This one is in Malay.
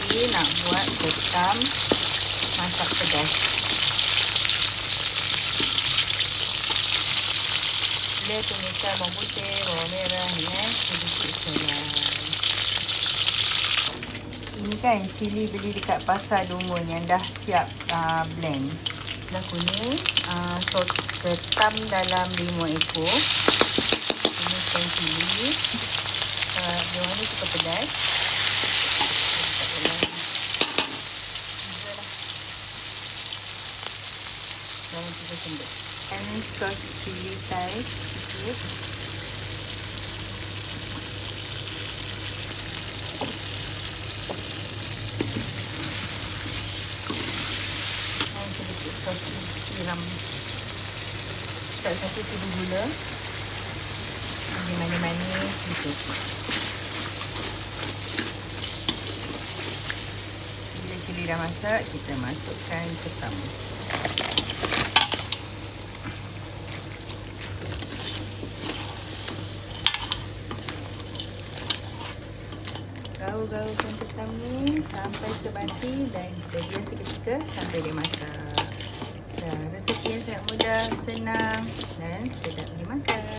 lagi nak buat ketam masak pedas. Dia tumiskan bawang putih, bawang merah ni sedikit selai. Ini kan cili beli dekat pasar Dungun yang dah siap blend. Dah kuning, ketam dalam 5 ekor. Tumiskan cili. Dia ni cukup pedas. Dalam 3 sendok. Dan sos cili Thai sikit. Dan sedikit sos tiram. Tak satu tubuh gula. Jadi manis-manis gitu. Bila cili dah masak, kita masukkan ketam. Gaul-gaulkan ketam ni sampai sebati dan kita biar seketika sampai dia masak. Resep yang sangat mudah, senang dan sedap dimakan.